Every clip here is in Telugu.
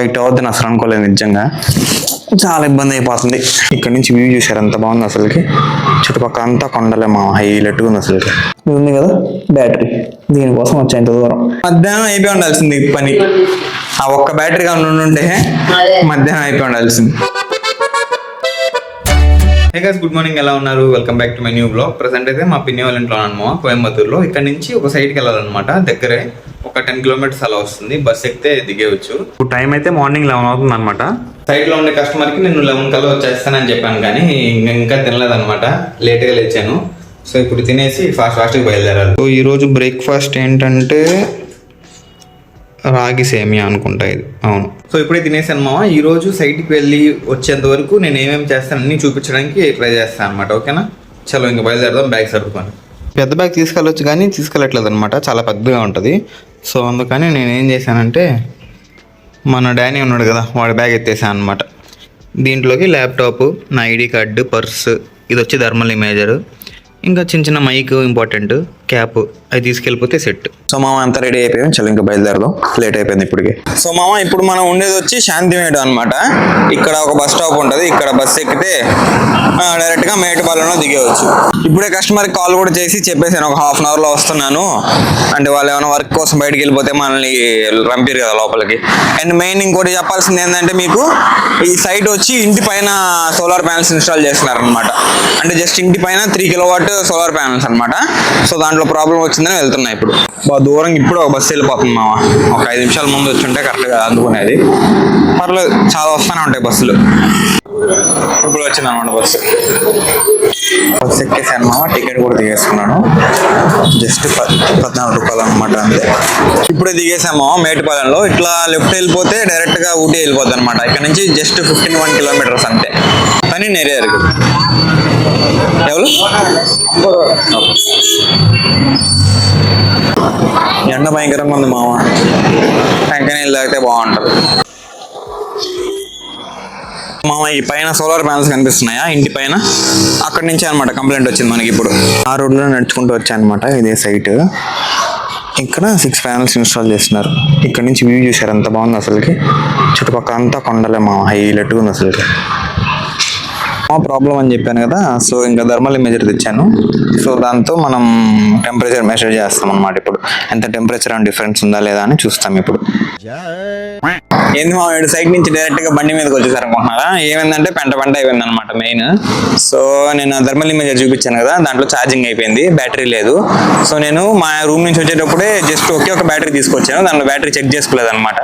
ఇటు అవుద్దని అసలు అనుకోలేదు నిజంగా. చాలా ఇబ్బంది అయిపోతుంది. ఇక్కడ నుంచి వ్యూ చూసారు ఎంత బాగుంది అసలుకి. చుట్టుపక్కల అంతా కొండలే మా హైలెట్గా ఉంది అసలుకి. ఇది ఉంది కదా బ్యాటరీ, దీనికోసం వచ్చా ఇంత దూరం. మధ్యాహ్నం అయిపోయి ఉండాల్సింది పని. ఆ ఒక్క బ్యాటరీ కానీ ఉంటే మధ్యాహ్నం అయిపోయి ఉండాల్సింది. Hey guys, good morning. ఎలా ఉన్నారు? Welcome back to my new blog. Present అయితే మా పిన్ని వాళ్ళ ఇంట్లో అన్నమాట, కోయంబత్తూరులో. ఇక్కడ నుంచి ఒక సైడ్కి వెళ్ళాలన్నమాట, దగ్గరే ఒక 10 కిలోమీటర్స్ అలా వస్తుంది. బస్ ఎక్కితే దిగేవచ్చు. ఇప్పుడు టైం అయితే మార్నింగ్ 11 అవుతుంది అనమాట. సైడ్ లో ఉండే కస్టమర్కి నేను 11 కల్లా వచ్చేస్తానని చెప్పాను, కానీ ఇంకా తినలేదన్నమాట. లేట్గా లేచాను. సో ఇప్పుడు తినేసి ఫాస్ట్గా బయలుదేరాలి. సో ఈరోజు బ్రేక్ఫాస్ట్ ఏంటంటే రాగి సేమియా అనుకుంటా ఇది. అవును. సో ఇప్పుడే తినేసాను మామ. ఈ రోజు సైట్కి వెళ్ళి వచ్చేంత వరకు నేను ఏమేమి చేస్తాను అన్ని చూపించడానికి ట్రై చేస్తాను అనమాట. ఓకేనా? చలో ఇంకా బయలుదేరదాం. బ్యాగ్ సర్దుకొని. పెద్ద బ్యాగ్ తీసుకెళ్ళొచ్చు కానీ తీసుకెళ్ళట్లేదు అనమాట, చాలా పెద్దగా ఉంటుంది. సో అందుకని నేను ఏం చేశానంటే, మన డానీ ఉన్నాడు కదా, వాడి బ్యాగ్ ఎత్తేసాను అనమాట. దీంట్లోకి ల్యాప్టాప్, నా ఐడి కార్డు, పర్స్, ఇది వచ్చి థర్మల్ ఇమేజర్, ఇంకా చిన్న చిన్న మైక్ ఇంపార్టెంట్, క్యాప్, అది తీసుకెళ్ళిపోతే సెట్. సో మామ అంతా రెడీ అయిపోయాం. చలో ఇంకా బయలుదేరదాం, లేట్ అయిపోయింది ఇప్పటికే. సో మామ ఇప్పుడు మనం ఉండేది వచ్చి శాంతిమేట అనమాట. ఇక్కడ ఒక బస్ స్టాప్ ఉంటుంది. ఇక్కడ బస్ ఎక్కితే డైరెక్ట్గా మేటపాలెంలో దిగేవచ్చు. ఇప్పుడే కస్టమర్కి కాల్ కూడా చేసి చెప్పేసాను, ఒక హాఫ్ అన్ అవర్లో వస్తున్నాను అంటే. వాళ్ళు ఏమైనా వర్క్ కోసం బయటకు వెళ్ళిపోతే మనల్ని రంపిరు కదా లోపలికి. అండ్ మెయిన్ ఇంకోటి చెప్పాల్సింది ఏంటంటే, మీకు ఈ సైట్ వచ్చి ఇంటి పైన సోలార్ ప్యానల్స్ ఇన్స్టాల్ చేస్తున్నారు అనమాట. అంటే జస్ట్ ఇంటి పైన 3 కిలోవాట్ సోలార్ ప్యానల్స్ అనమాట. సో దాంట్లో ప్రాబ్లం వచ్చిందని వెళ్తున్నా ఇప్పుడు. బాగా దూరం ఇప్పుడు ఒక బస్సు వెళ్ళిపోతుంది మామ. ఒక 5 నిమిషాల ముందు వచ్చి ఉంటే కరెక్ట్గా అందుకునేది. పర్లేదు, చాలా వస్తూనే ఉంటాయి బస్సులు. ఇప్పుడు వచ్చింది అనమాట బస్సు. బస్సు ఎక్కేసాను మామ. టికెట్ కూడా దిగేసుకున్నాను. జస్ట్ 14 రూపాయలు అనమాట అంతే. ఇప్పుడే దిగేసాము మామ మేటపాలెంలో. ఇట్లా లెఫ్ట్ వెళ్ళిపోతే డైరెక్ట్గా ఊటీ వెళ్ళిపోద్ది అనమాట. ఇక్కడ నుంచి జస్ట్ 15 కిలోమీటర్స్ అంతే. కానీ నెరేరు ఎవరు ఎండ భయంకరంగా ఉంది మామ. టెంకాయ నీళ్ళు తాగితే బాగుంటుంది మామ. ఈ పైన సోలార్ ప్యానల్స్ కనిపిస్తున్నాయా ఇంటి పైన? అక్కడి నుంచి అనమాట కంప్లైంట్ వచ్చింది మనకి. ఇప్పుడు ఆ రోడ్లో నడుచుకుంటూ వచ్చాయన్నమాట. ఇదే సైట్. ఇక్కడ 6 ప్యానల్స్ ఇన్స్టాల్ చేస్తున్నారు. ఇక్కడ నుంచి వ్యూ చూసారు ఎంత బాగుంది అసలుకి. చుట్టుపక్కల అంతా కొండలే మామ, హైలెట్గా ఉంది అసలుకి. ప్రాబ్లం అని చెప్పాను కదా, సో ఇంకా థర్మల్ ఇమేజర్ తెచ్చాను. సో దాంతో మనం టెంపరేచర్ మెజర్ చేస్తాం అనమాట. ఇప్పుడు ఎంత టెంపరేచర్ అండ్ డిఫరెన్స్ ఉందా లేదా అని చూస్తాం ఇప్పుడు. ఏంది మా సైడ్ నుంచి డైరెక్ట్ గా బండి మీదకి వచ్చేసారు అనుకుంటున్నారా? ఏమైందంటే పెంట అయిపోయింది అనమాట మెయిన్. సో నేను థర్మల్ ఇమేజర్ చూపించాను కదా, దాంట్లో ఛార్జింగ్ అయిపోయింది, బ్యాటరీ లేదు. సో నేను మా రూమ్ నుంచి వచ్చేటప్పుడే జస్ట్ ఒక బ్యాటరీ తీసుకొచ్చాను, దాంట్లో బ్యాటరీ చెక్ చేసుకోలేదు అనమాట.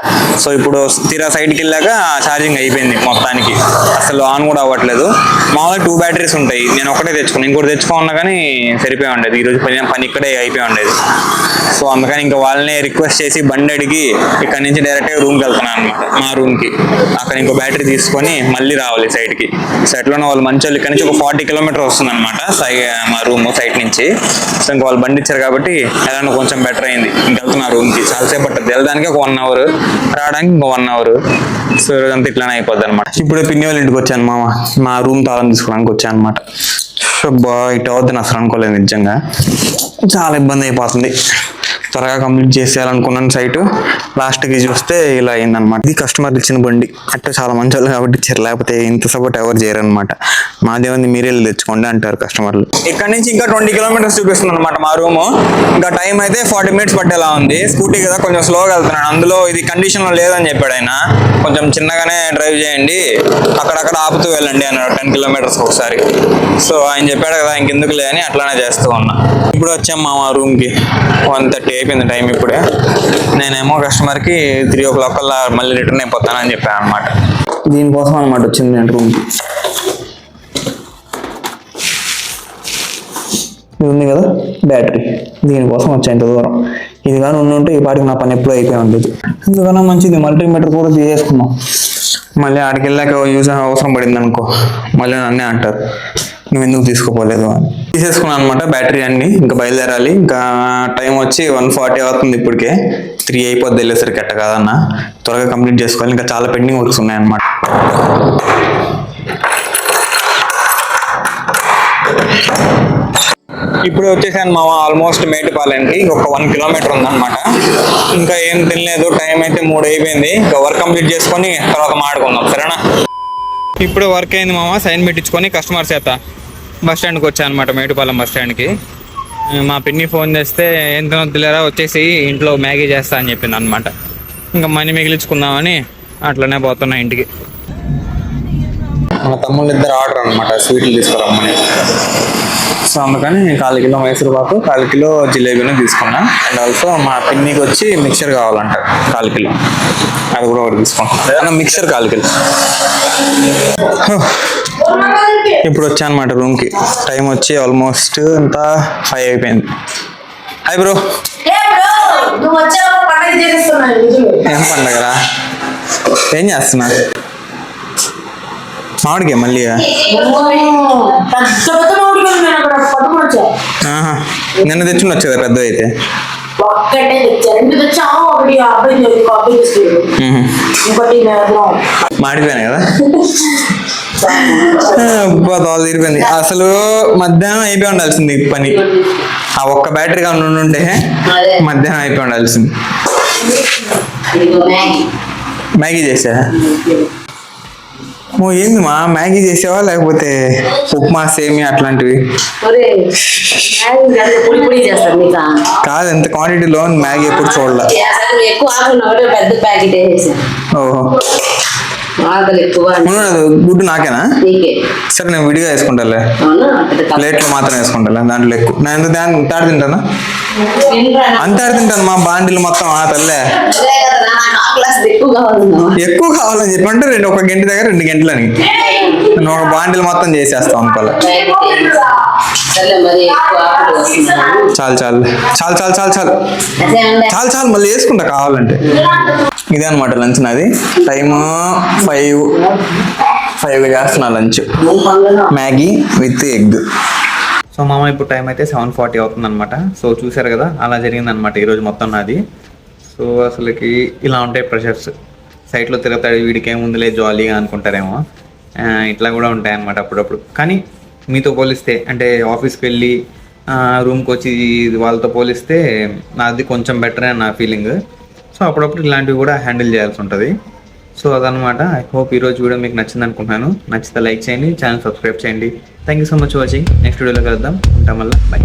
సో ఇప్పుడు తీరా సైడ్కి వెళ్ళాక ఛార్జింగ్ అయిపోయింది మొత్తానికి, అసలు ఆన్ కూడా అవ్వట్లేదు. మామూలుగా 2 బ్యాటరీస్ ఉంటాయి, నేను ఒకటే తెచ్చుకున్నాను. ఇంకోటి తెచ్చుకున్నా కానీ సరిపోయి ఉండేది, ఈరోజు పని ఇక్కడే అయిపోయి ఉండేది. సో అందుకని ఇంకా వాళ్ళని రిక్వెస్ట్ చేసి బండి అడిగి ఇక్కడ నుంచి డైరెక్ట్గా రూమ్కి వెళ్తున్నాను అనమాట, మా రూమ్కి. అక్కడ ఇంకో బ్యాటరీ తీసుకొని మళ్ళీ రావాలి సైడ్కి. సైట్లోనే వాళ్ళు మంచి వాళ్ళు ఇక్కడ నుంచి ఒక 40 కిలోమీటర్ వస్తుంది అనమాట మా రూమ్ సైట్ నుంచి. సో ఇంకా వాళ్ళు బండి ఇచ్చారు కాబట్టి ఎలా కొంచెం బెటర్ అయింది. ఇంక వెళ్తున్నా రూమ్కి. చాలాసేపు పట్టద్దు వెళ్ళడానికి, ఒక 1 అవర్, రావడానికి ఇంకో 1 అవర్. సో రోజంతా ఇట్లానే అయిపోద్ది అనమాట. ఇప్పుడే పిన్ని వాళ్ళ ఇంటికి వచ్చాను మామ, మా రూమ్ తాళం తీసుకోవడానికి వచ్చాను అనమాట. సో ఇటు అవుద్దని అసలు అనుకోలేదు నిజంగా. చాలా ఇబ్బంది అయిపోతుంది. త్వరగా కంప్లీట్ చేసేయాలనుకున్నాను సైట్. లాస్ట్కి చూస్తే ఇలా అయిందనమాట. ఇది కస్టమర్ ఇచ్చిన బండి. అట్లా చాలా మంచి వాళ్ళు కాబట్టి ఇచ్చారు, లేకపోతే ఇంత సపోర్ట్ ఎవరు చేయరు అనమాట. మాదేమంది మీరే తెచ్చుకోండి అంటారు కస్టమర్లు. ఇక్కడ నుంచి ఇంకా 20 కిలోమీటర్స్ చూపిస్తుంది అనమాట మా రూము. ఇంకా టైం అయితే 40 మినిట్స్ పట్టేలా ఉంది. స్కూటీ కదా కొంచెం స్లోగా వెళ్తున్నాను. అందులో ఇది కండిషన్లో లేదని చెప్పాడు ఆయన, కొంచెం చిన్నగానే డ్రైవ్ చేయండి, అక్కడక్కడ ఆపుతూ వెళ్ళండి అన్నాడు 10 కిలోమీటర్స్ ఒకసారి. సో ఆయన చెప్పాడు కదా, ఇంకెందుకులే అని అట్లానే చేస్తూ ఉన్నా. ఇప్పుడు వచ్చాం మా రూమ్కి. 1:30 అయిపోయింది టైం ఇప్పుడే. నేనేమో కస్టమర్కి 3 o'clock కల్లా మళ్ళీ రిటర్న్ అయిపోతానని చెప్పాను అనమాట. దీనికోసం అనమాట వచ్చింది నేను రూమ్కి. ఇది ఉంది కదా బ్యాటరీ, దీనికోసం వచ్చా ఇంత దూరం. ఇది కానీ ఉంటే ఈ పాటికి నా పని ఎప్పుడూ అయిపోయి ఉండేది. ఎందుకన్నా మంచిది మల్టీమీటర్ కూడా తీసేసుకున్నాం. మళ్ళీ ఆడికి వెళ్ళాక యూజ్ అవసరం పడింది అనుకో, మళ్ళీ నన్నే అంటారు నువ్వు ఎందుకు తీసుకోపోలేదు అని. తీసేసుకున్నాను అనమాట బ్యాటరీ అన్ని. ఇంకా బయలుదేరాలి. ఇంకా టైం వచ్చి 1:40 అవుతుంది ఇప్పటికే. 3 అయిపోద్ది వెళ్ళేసరికి. ఎట్ట కాదన్న త్వరగా కంప్లీట్ చేసుకోవాలి. ఇంకా చాలా పెండింగ్ వర్క్స్ ఉన్నాయన్నమాట. ఇప్పుడు వచ్చేసాను మామ ఆల్మోస్ట్ మేటుపాలెంకి ఇంకొక 1 కిలోమీటర్ ఉందన్నమాట. ఇంకా ఏం తినలేదు, టైం అయితే 3 అయిపోయింది. ఇంకా వర్క్ కంప్లీట్ చేసుకొని తర్వాత మాట్లాడుకుందాం, సరేనా? ఇప్పుడు వర్క్ అయింది మామ, సైన్ పెట్టించుకొని కస్టమర్ చేత బస్ స్టాండ్కి వచ్చాను అనమాట, మేటుపాలెం బస్ స్టాండ్కి. మా పిన్ని ఫోన్ చేస్తే ఎంత వద్దులేరా వచ్చేసి ఇంట్లో మ్యాగీ చేస్తా అని చెప్పింది అనమాట. ఇంకా మనీ మిగిలించుకుందామని అట్లనే పోతున్నా ఇంటికి. మన తమ్ముళ్ళు ఇద్దరు ఆర్డర్ అనమాట, స్వీట్లు తీసుకురమ్మని. సో అందుకని 1/4 కిలో మైసూర్ పాకు, 1/4 కిలో జిలేబీని తీసుకున్నా. అండ్ ఆల్సో మా పిన్నికి వచ్చి మిక్చర్ కావాలంట 1/4 కిలో, అది కూడా ఒకటి తీసుకుంటాం. Mixture 1/4 kilo. ఇప్పుడు వచ్చా అనమాట రూమ్కి. టైం వచ్చి ఆల్మోస్ట్ అంతా 5 అయిపోయింది. Hi bro. ఏం పండగరా? ఏం చేస్తున్నా? మామిడికే మళ్ళీ నిన్న తెచ్చుకుని వచ్చేదా పెద్ద అయితే? మాడిపోయాను కదా, తోలు తీరిపోయింది. అసలు మధ్యాహ్నం అయిపోయి ఉండాల్సింది పని. ఆ ఒక్క బ్యాటరీ కానీ ఉంటే మధ్యాహ్నం అయిపోయి ఉండాల్సింది. మ్యాగీ చేసా? ఏంది మా మ్యాగీ చేసావా లేకపోతే ఉప్మా సేమి అట్లాంటివి? కాదు, ఎంత క్వాంటిటీలో మ్యాగీ ఎప్పుడు చూడలే. ఓహో, గుడ్డు నాకేనా? సరే నేను విడిగా వేసుకుంటాలే, ప్లేట్లో మాత్రం వేసుకుంటా. దాంట్లో ఎక్కువ నేను తాడు తింటానా? అంత తింటాను మా బాండీలు మొత్తం. తల్లే ఎక్కువ కావాలని చెప్పంటే 1 గంట దగ్గర 2 గంటలని నువ్వు ఒక బాండీలు మొత్తం చేసేస్తావు అనుకోలే. చాలు చాలు చాలు చాలు చాలు చాలు చాలు చాలు మళ్ళీ వేసుకుంటా కావాలంటే. ఇదే అనమాట లంచ్ నాది. టైము 5 చేస్తున్నా lunch, Maggi with egg. So మామ ఇప్పుడు టైం అయితే 7:40 అవుతుంది అనమాట. సో చూసారు కదా, అలా జరిగింది అనమాట ఈరోజు మొత్తం నాది. సో అసలుకి ఇలా ఉంటాయి ప్రెషర్స్. సైట్లో తిరుగుతాడు, వీడికి ఏముందిలే జాలీగా అనుకుంటారేమో, ఇట్లా కూడా ఉంటాయి అనమాట అప్పుడప్పుడు. కానీ మీతో పోలిస్తే, అంటే ఆఫీస్కి వెళ్ళి రూమ్కి వచ్చి వాళ్ళతో పోలిస్తే నాది కొంచెం బెటర్ అని నా ఫీలింగ్. సో అప్పుడప్పుడు ఇలాంటివి కూడా హ్యాండిల్ చేయాల్సి ఉంటుంది. సో అదనమాట. ఐ హోప్ ఈరోజు వీడియో మీకు నచ్చింది అనుకుంటున్నాను. నచ్చితే లైక్ చేయండి, ఛానల్ సబ్స్క్రైబ్ చేయండి. Thank you so much watching. Next వీడియోలో కలుద్దాం. ఉంటాం వల్ల బై.